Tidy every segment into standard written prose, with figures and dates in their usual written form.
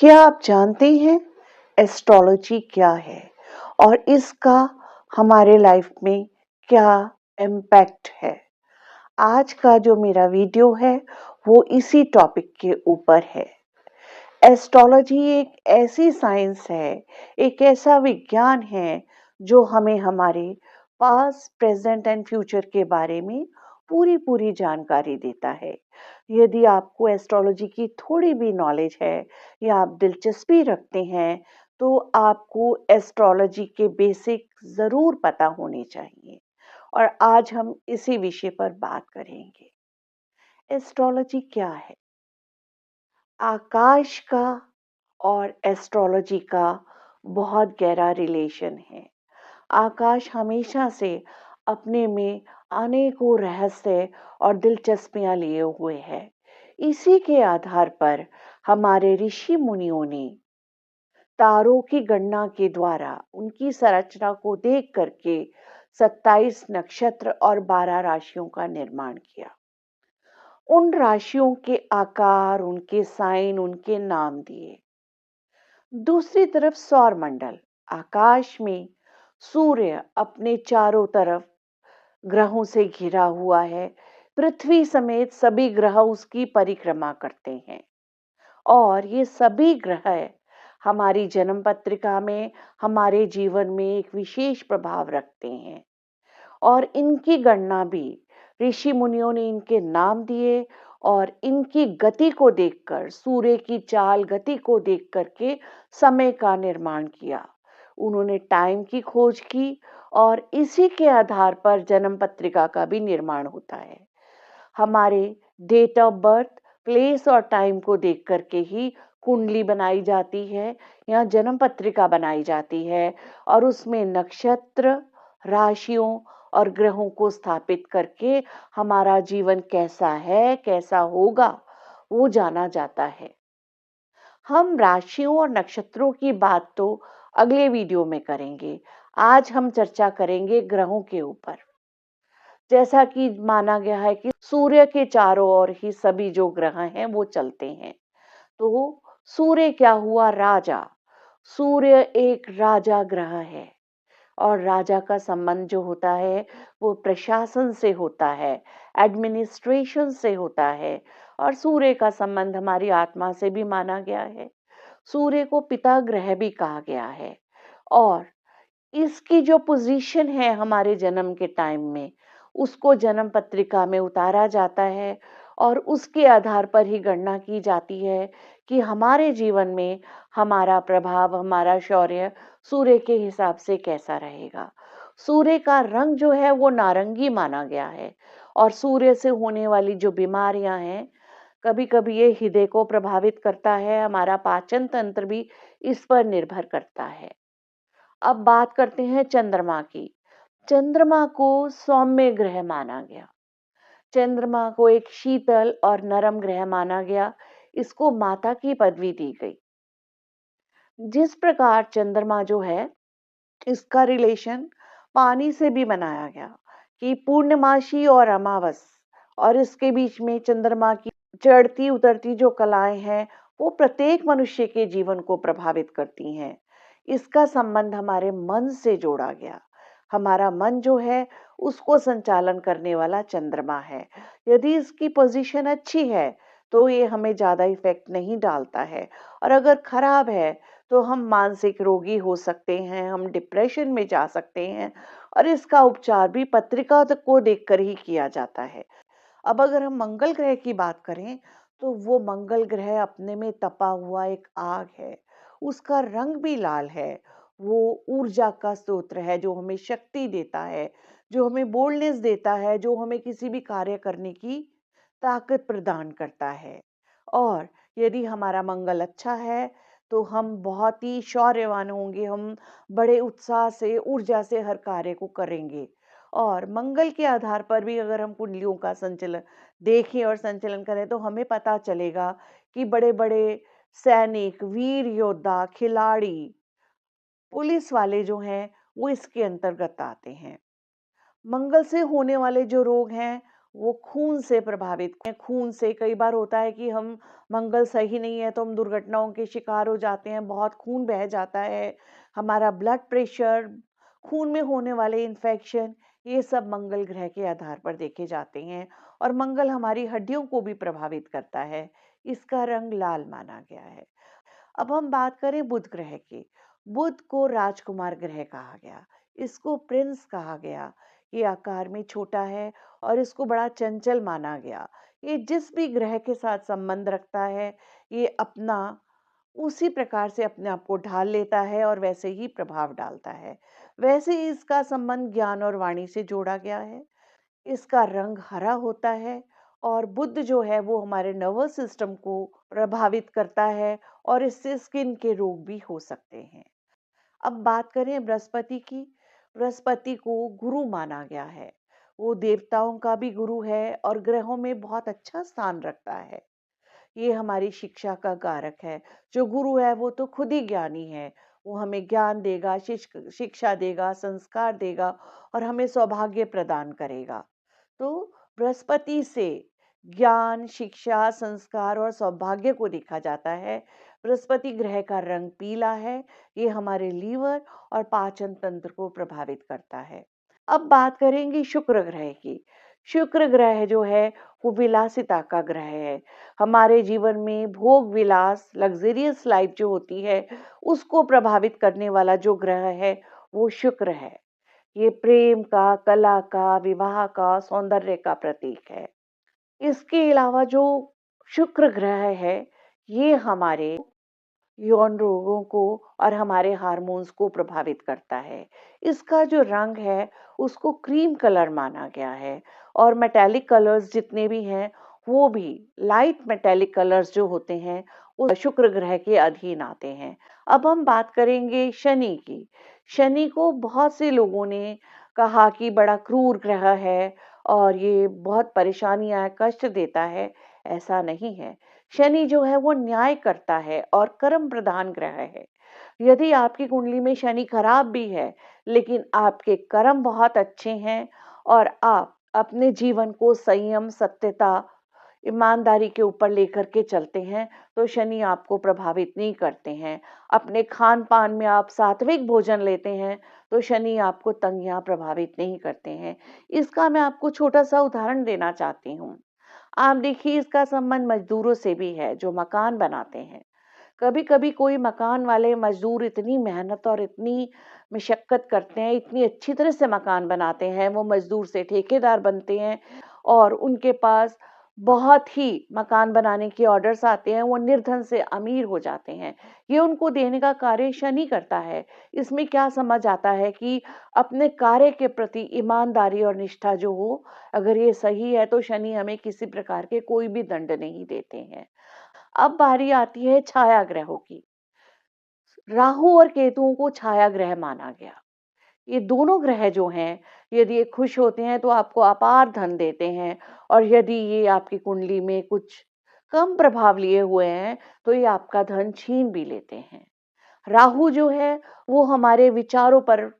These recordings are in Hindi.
क्या आप जानते हैं एस्ट्रोलॉजी क्या है और इसका हमारे लाइफ में क्या इम्पैक्ट है? आज का जो मेरा वीडियो है वो इसी टॉपिक के ऊपर है। एस्ट्रोलॉजी एक ऐसी साइंस है, एक ऐसा विज्ञान है जो हमें हमारे पास्ट, प्रेजेंट एंड फ्यूचर के बारे में पूरी जानकारी देता है। यदि आपको एस्ट्रोलॉजी की थोड़ी भी नॉलेज है या आप दिलचस्पी रखते हैं, तो आपको एस्ट्रोलॉजी के बेसिक ज़रूर पता होने चाहिए और आज हम इसी विषय पर बात करेंगे। एस्ट्रोलॉजी क्या है? आकाश का और एस्ट्रोलॉजी का बहुत गहरा रिलेशन है। आकाश हमेशा से अपने में अनेकों रहस्य और दिलचस्पियां लिए हुए है। इसी के आधार पर हमारे ऋषि मुनियों ने तारों की गणना के द्वारा उनकी संरचना को देख करके 27 नक्षत्र और 12 राशियों का निर्माण किया। उन राशियों के आकार, उनके साइन, उनके नाम दिए। दूसरी तरफ सौर मंडल, आकाश में सूर्य अपने चारों तरफ ग्रहों से घिरा हुआ है। पृथ्वी समेत सभी ग्रह उसकी परिक्रमा करते हैं और ये सभी ग्रह हमारी जन्म पत्रिका में, हमारे जीवन में एक विशेष प्रभाव रखते हैं और इनकी गणना भी ऋषि मुनियों ने इनके नाम दिए और इनकी गति को देखकर, सूर्य की चाल गति को देख करके समय का निर्माण किया। उन्होंने टाइम की खोज की और इसी के आधार पर जन्म पत्रिका का भी निर्माण होता है। हमारे डेट ऑफ बर्थ, प्लेस और टाइम को देख करके ही कुंडली बनाई जाती है या जन्म पत्रिका बनाई जाती है और उसमें नक्षत्र, राशियों और ग्रहों को स्थापित करके हमारा जीवन कैसा है, कैसा होगा, वो जाना जाता है। हम राशियों और नक्षत्रों की बात तो अगले वीडियो में करेंगे। आज हम चर्चा करेंगे ग्रहों के ऊपर। जैसा कि माना गया है कि सूर्य के चारों ओर ही सभी जो ग्रह हैं वो चलते हैं। तो सूर्य क्या हुआ? राजा। सूर्य एक राजा ग्रह है और राजा का संबंध जो होता है वो प्रशासन से होता है, एडमिनिस्ट्रेशन से होता है और सूर्य का संबंध हमारी आत्मा से भी माना गया है। सूर्य को पिता ग्रह भी कहा गया है और इसकी जो पोजीशन है हमारे जन्म के टाइम में, उसको जन्म पत्रिका में उतारा जाता है और उसके आधार पर ही गणना की जाती है कि हमारे जीवन में हमारा प्रभाव, हमारा शौर्य सूर्य के हिसाब से कैसा रहेगा। सूर्य का रंग जो है वो नारंगी माना गया है और सूर्य से होने वाली जो बीमारियां हैं, कभी-कभी ये हृदय को प्रभावित करता है, हमारा पाचन तंत्र भी इस पर निर्भर करता है। अब बात करते हैं चंद्रमा की। चंद्रमा को सौम्य ग्रह माना गया। चंद्रमा को एक शीतल और नरम ग्रह माना गया। इसको माता की पदवी दी गई। जिस प्रकार चंद्रमा जो है, इसका रिलेशन पानी से भी बनाया गया कि पूर्णमासी और अमावस और इसके बीच में चंद्रमा की चढ़ती उतरती जो कलाएं हैं वो प्रत्येक मनुष्य के जीवन को प्रभावित करती हैं। इसका संबंध हमारे मन से जोड़ा गया। हमारा मन जो है उसको संचालन करने वाला चंद्रमा है। यदि इसकी पोजीशन अच्छी है तो ये हमें ज्यादा इफेक्ट नहीं डालता है और अगर खराब है तो हम मानसिक रोगी हो सकते हैं, हम डिप्रेशन में जा सकते हैं और इसका उपचार भी पत्रिका को देखकर ही किया जाता है। अब अगर हम मंगल ग्रह की बात करें तो वो मंगल ग्रह अपने में तपा हुआ एक आग है। उसका रंग भी लाल है। वो ऊर्जा का स्रोत है जो हमें शक्ति देता है, जो हमें बोल्डनेस देता है, जो हमें किसी भी कार्य करने की ताकत प्रदान करता है। और यदि हमारा मंगल अच्छा है तो हम बहुत ही शौर्यवान होंगे, हम बड़े उत्साह से, ऊर्जा से हर कार्य को करेंगे। और मंगल के आधार पर भी अगर हम कुंडलियों का संचलन देखें और संचलन करें तो हमें पता चलेगा कि बड़े-बड़े सैनिक, वीर योद्धा, खिलाड़ी, पुलिस वाले जो हैं वो इसके अंतर्गत आते हैं। मंगल से होने वाले जो रोग हैं वो खून से प्रभावित हैं। खून से कई बार होता है कि हम मंगल सही नहीं है तो हम दुर्घटनाओं के शिकार हो जाते हैं, बहुत खून बह जाता है, हमारा ब्लड प्रेशर, खून में होने वाले इन्फेक्शन, ये सब मंगल ग्रह के आधार पर देखे जाते हैं। और मंगल हमारी हड्डियों को भी प्रभावित करता है, इसका रंग लाल माना गया है। अब हम बात करें बुध ग्रह की। बुध को राजकुमार ग्रह कहा गया, इसको प्रिंस कहा गया। ये आकार में छोटा है और इसको बड़ा चंचल माना गया। ये जिस भी ग्रह के साथ संबंध रखता है, ये अपना उसी प्रकार से अपने आप को ढाल लेता है और वैसे ही प्रभाव डालता है। वैसे ही इसका संबंध ज्ञान और वाणी से जोड़ा गया है। इसका रंग हरा होता है और बुध जो है वो हमारे नर्वस सिस्टम को प्रभावित करता है और इससे स्किन के रोग भी हो सकते हैं। अब बात करें बृहस्पति की। बृहस्पति को गुरु माना गया है, वो देवताओं का भी गुरु है और ग्रहों में बहुत अच्छा स्थान रखता है। ये हमारी शिक्षा का कारक है। जो गुरु है वो तो खुद ही ज्ञानी है, वो हमें ज्ञान देगा, शिक्षा देगा, संस्कार देगा और हमें सौभाग्य प्रदान करेगा। तो बृहस्पति से ज्ञान, शिक्षा, संस्कार और सौभाग्य को देखा जाता है। बृहस्पति ग्रह का रंग पीला है, ये हमारे लीवर और पाचन तंत्र को प्रभावित करता है। अब बात करेंगे शुक्र ग्रह की। शुक्र ग्रह जो है वो विलासिता का ग्रह है। हमारे जीवन में भोग विलास, लग्जरियस लाइफ जो होती है, उसको प्रभावित करने वाला जो ग्रह है वो शुक्र है। ये प्रेम का, कला का, विवाह का, सौंदर्य का प्रतीक है। इसके अलावा जो शुक्र ग्रह है, ये हमारे यौन रोगों को और हमारे हार्मोन्स को प्रभावित करता है। इसका जो रंग है उसको क्रीम कलर माना गया है और मेटालिक कलर्स जितने भी हैं वो भी लाइट मेटालिक कलर्स जो होते हैं वो शुक्र ग्रह के अधीन आते हैं। अब हम बात करेंगे शनि की। शनि को बहुत से लोगों ने कहा कि बड़ा क्रूर ग्रह है और ये बहुत परेशानियां, कष्ट देता है। ऐसा नहीं है। शनि जो है वो न्याय करता है और कर्म प्रधान ग्रह है। यदि आपकी कुंडली में शनि खराब भी है, लेकिन आपके कर्म बहुत अच्छे हैं और आप अपने जीवन को संयम, सत्यता, ईमानदारी के ऊपर लेकर के चलते हैं, तो शनि आपको प्रभावित नहीं करते हैं। अपने खान पान में आप सात्विक भोजन लेते हैं, तो शनि आपको तंग या प्रभावित नहीं करते हैं। इसका मैं आपको छोटा सा उदाहरण देना चाहती हूँ। आप देखिए, इसका संबंध मजदूरों से भी है जो मकान बनाते हैं। कभी कभी कोई मकान वाले मजदूर इतनी मेहनत और इतनी मशक्कत करते हैं, इतनी अच्छी तरह से मकान बनाते हैं, वो मजदूर से ठेकेदार बनते हैं और उनके पास बहुत ही मकान बनाने के ऑर्डर्स आते हैं, वो निर्धन से अमीर हो जाते हैं। ये उनको देने का कार्य शनि करता है। इसमें क्या समझ आता है कि अपने कार्य के प्रति ईमानदारी और निष्ठा जो हो, अगर ये सही है तो शनि हमें किसी प्रकार के कोई भी दंड नहीं देते हैं। अब बारी आती है छाया ग्रहों की। राहु और केतुओं को छाया ग्रह माना गया। ये दोनों ग्रह जो हैं, यदि ये खुश होते हैं तो आपको अपार धन देते हैं और यदि ये आपकी कुंडली में कुछ कम प्रभाव लिए हुए हैं तो ये आपका धन छीन भी लेते हैं। राहु जो है वो हमारे विचारों पर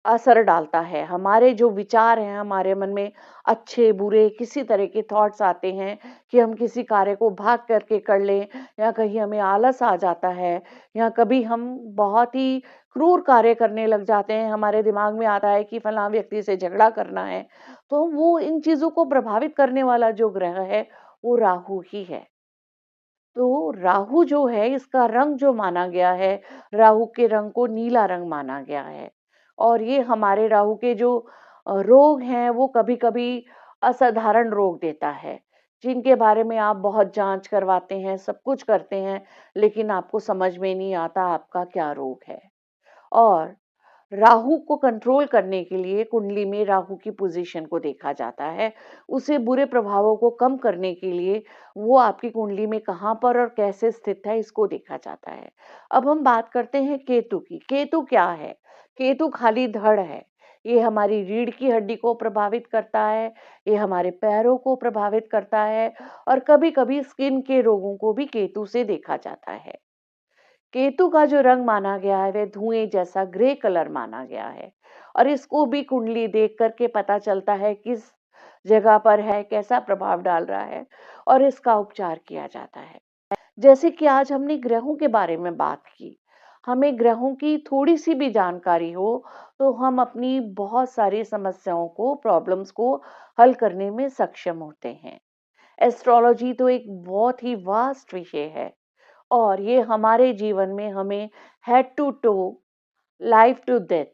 असर डालता है। हमारे जो विचार हैं, हमारे मन में अच्छे बुरे किसी तरह के थॉट्स आते हैं कि हम किसी कार्य को भाग करके कर लें, या कहीं हमें आलस आ जाता है, या कभी हम बहुत ही क्रूर कार्य करने लग जाते हैं। हमारे दिमाग में आता है कि फलां व्यक्ति से झगड़ा करना है। तो वो इन चीजों को प्रभावित करने वाला जो ग्रह है वो राहु ही है। तो राहु जो है, इसका रंग जो माना गया है, राहु के रंग को नीला रंग माना गया है। और ये हमारे राहु के जो रोग हैं वो कभी-कभी असाधारण रोग देता है, जिनके बारे में आप बहुत जांच करवाते हैं, सब कुछ करते हैं, लेकिन आपको समझ में नहीं आता आपका क्या रोग है। और राहु को कंट्रोल करने के लिए कुंडली में राहु की पोजीशन को देखा जाता है। उसे बुरे प्रभावों को कम करने के लिए वो आपकी कुंडली में कहाँ पर और कैसे स्थित है, इसको देखा जाता है। अब हम बात करते हैं केतु की। केतु क्या है? केतु खाली धड़ है। ये हमारी रीढ़ की हड्डी को प्रभावित करता है, ये हमारे पैरों को प्रभावित करता है और कभी-कभी स्किन के रोगों को भी केतु से देखा जाता है। केतु का जो रंग माना गया है वह धुएं जैसा ग्रे कलर माना गया है और इसको भी कुंडली देख करके पता चलता है किस जगह पर है, कैसा प्रभाव डाल रहा है और इसका उपचार किया जाता है। जैसे कि आज हमने ग्रहों के बारे में बात की, हमें ग्रहों की थोड़ी-सी भी जानकारी हो, तो हम अपनी बहुत सारी समस्याओं को, प्रॉब्लम्स को हल करने में सक्षम होते हैं। एस्ट्रोलॉजी तो एक बहुत ही वास्ट विषय है और ये हमारे जीवन में हमें head to toe, life to death,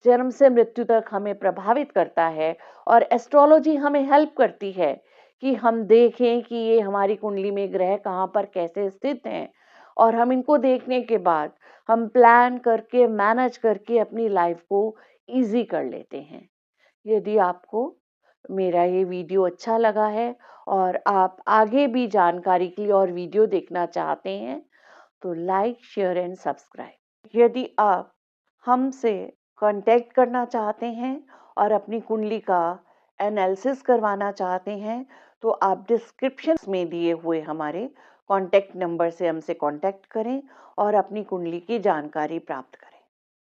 जन्म से मृत्यु तक हमें प्रभावित करता है और एस्ट्रोलॉजी हमें हेल्प करती है कि हम देखें कि ये हमारी कुंडली में ग्रह कहाँ पर कैसे स्थित हैं और हम इनको देखने के बाद हम प्लान करके मैनेज करके अपनी लाइफ को इजी कर लेते हैं। यदि आपको मेरा ये वीडियो अच्छा लगा है और आप आगे भी जानकारी के लिए और वीडियो देखना चाहते हैं तो लाइक, शेयर एंड सब्सक्राइब। यदि आप हमसे कांटेक्ट करना चाहते हैं और अपनी कुंडली का एनालिसिस करवाना चाहते हैं तो आप डिस्क्रिप्शन में दिए हुए हमारे कांटेक्ट नंबर से हमसे कांटेक्ट करें और अपनी कुंडली की जानकारी प्राप्त करें।